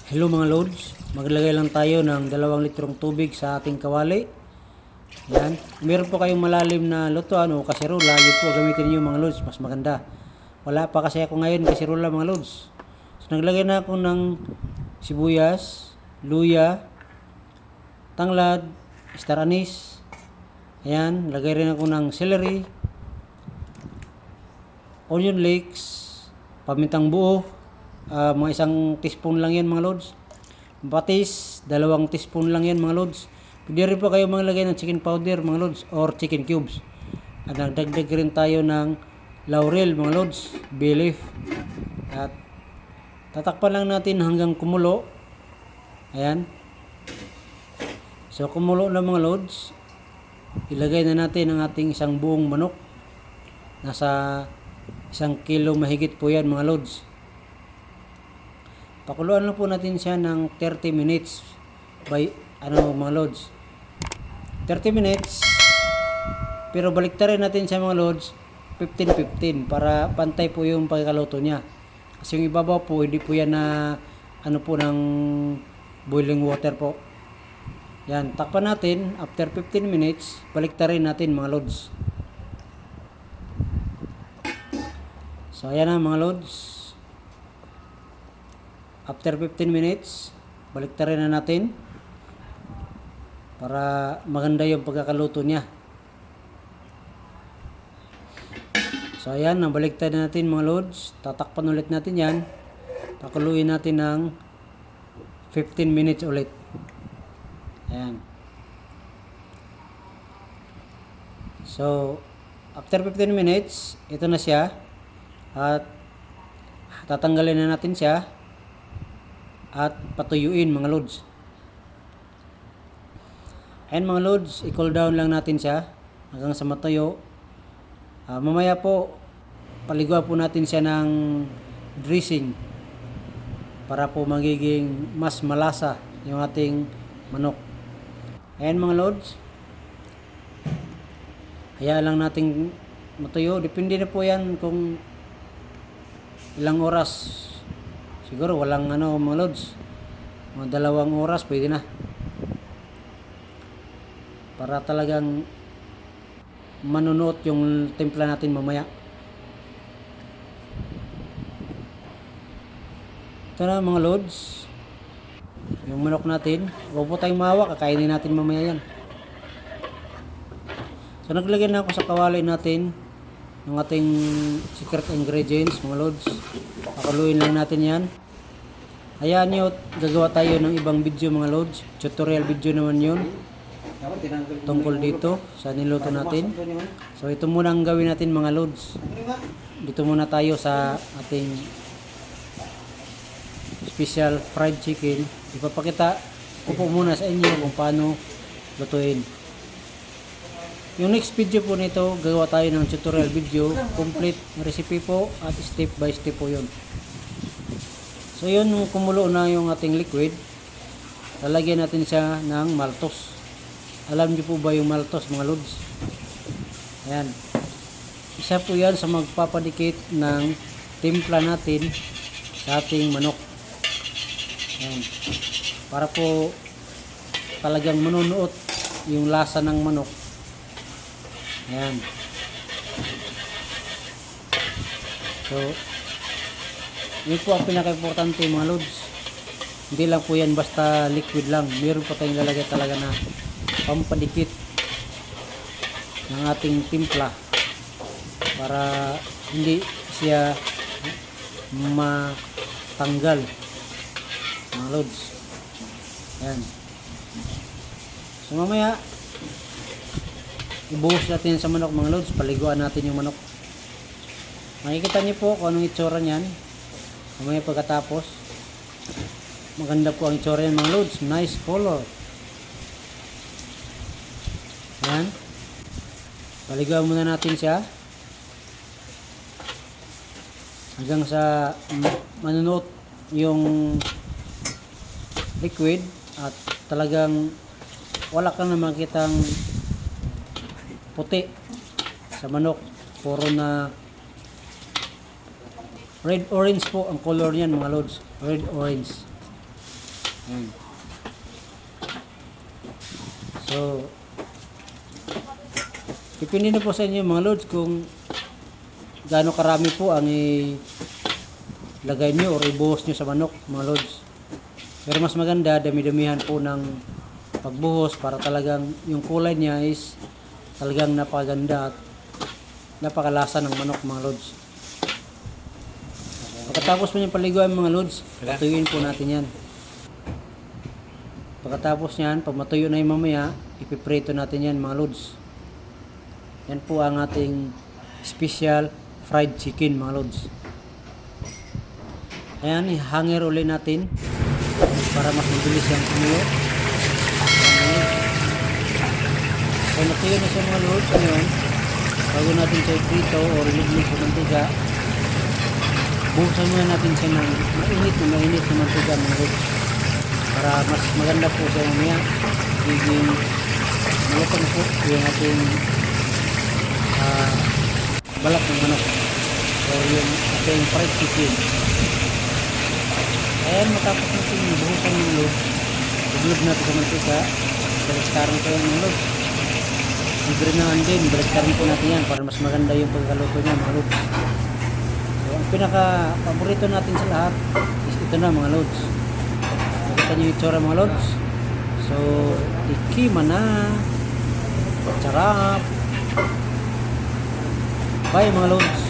Hello mga loads, maglagay lang tayo ng 2 litrong tubig sa ating kawali. Yan. Meron po kayong malalim na lutuan o kaserola, yun po gamitin niyo mga loads, mas maganda. Wala pa kasi ako ngayon kaserola mga loads. So naglagay na ako ng sibuyas, luya, tanglad, star anise. Ayan, lagay rin ako ng celery, onion flakes, pamintang buo. Mga 1 teaspoon lang yan mga loads. Patis, 2 teaspoon lang yan mga loads. Pwede rin po kayo maglagay ng chicken powder mga loads or chicken cubes. At nagdagdag rin tayo ng laurel mga loads, bay leaf. At tatakpan lang natin hanggang kumulo. Ayan. So kumulo na mga loads, ilagay na natin ang ating isang buong manok. Nasa 1 kilo mahigit po yan mga loads. Pakuluan lang po natin siya ng 30 minutes by mga loads. 30 minutes. Pero baliktarin natin siya mga loads 15-15 para pantay po yung pagkakaluto niya. Kasi yung ibabaw po hindi po yan na ng boiling water po. Yan, takpan natin after 15 minutes, baliktarin natin mga loads. So ayan na mga loads. After 15 minutes, baliktarin na natin para maganda yung pagkakaluto niya. So ayan, nabaliktad na natin mga loads. Tatakpan ulit natin yan. Pakuluin natin ng 15 minutes ulit. Ayan. So, after 15 minutes, ito na siya. At tatanggalin na natin siya. At patuyuin mga loads. Ayan mga loads, i-cool down lang natin siya hanggang sa matuyo. Mamaya po, paliguan po natin siya ng dressing para po magiging mas malasa yung ating manok. Ayan mga loads, hayaan lang natin matuyo. Depende na po yan kung ilang oras. Siguro walang mga loads, mga 2 oras pwede na, para talagang manunuot yung timpla natin mamaya. Ito na mga loads, yung manok natin. Huwag po tayong mahawa, kakainin natin mamaya yan. So naglagay na ako sa kawali natin ng ating secret ingredients mga loads. Pakuluin lang natin yan. Hayaan nyo, gagawa tayo ng ibang video mga loads. Tutorial video naman yun tungkol dito sa niluto natin. So ito muna ang gawin natin mga loads. Dito muna tayo sa ating special fried chicken. Ipapakita ko po muna sa inyo kung paano lutuin. Yung next video po nito, gagawa tayo ng tutorial video, complete recipe po at step by step po yun. So yun, nung kumulo na yung ating liquid, lalagyan natin siya ng maltos. Alam niyo po ba yung maltos mga loads? Ayan. Isa po yan sa magpapadikit ng timpla natin sa ating manok. Ayan. Para po talagang manunuot yung lasa ng manok. Ayan. So, yun po ang pinaka-importante mga loads. Hindi lang po yan basta liquid lang. Meron pa tayong lalagay talaga na pampadikit ng ating timpla para hindi siya matanggal mga loads. Ayan. So mamaya ibuhos natin sa manok mga loads, paliguan natin yung manok. Makikita niyo po kung anong itsura niyan mamaya pagkatapos. Maganda po ang itsura niyan mga loads, nice color. Ayan, paliguan muna natin siya hanggang sa manunuot yung liquid at talagang wala kang na makitang puti sa manok, puro na red orange po ang color niyan mga loads, red orange. Ayan. So, depende na po sa inyo mga lods kung gaano karami po ang ilagay nyo or ibuhos nyo sa manok mga lods. Pero mas maganda, dami-damihan po ng pagbuhos para talagang yung kulay niya is talagang napakaganda at napakalasa ng manok mga lods. Pagkatapos po niyang paliguan mga lods, patuyuin po natin yan. Pagkatapos niyan, pag matuyo na yung mamaya, ipiprito natin yan mga lods. Yan po ang ating special fried chicken mga lods. Ayan, ihanger ulit natin para mas mabilis yung kumulo. So natuyo na siya mga lods ngayon. Bago natin siya iprito o ilugmig sa mantiga, buhusan muna natin siya ng mainit na mantiga mga lods. Para mas maganda po siya mamaya. Giging malutong po yung ating balat ng manok. So yung ating fried chicken. Ayan, matapos natin buhusan ng loob. Iglog natin sa mantika. Baliktaran ko yung loob. Libre naman din. Baliktaran po natin yan para mas maganda yung pagkaluto niya mga lods. So ang pinaka paborito natin sa lahat is ito na mga lods. Nakita niyo yung itsura mga lods. So ikima na. Charap. Bye mga lods.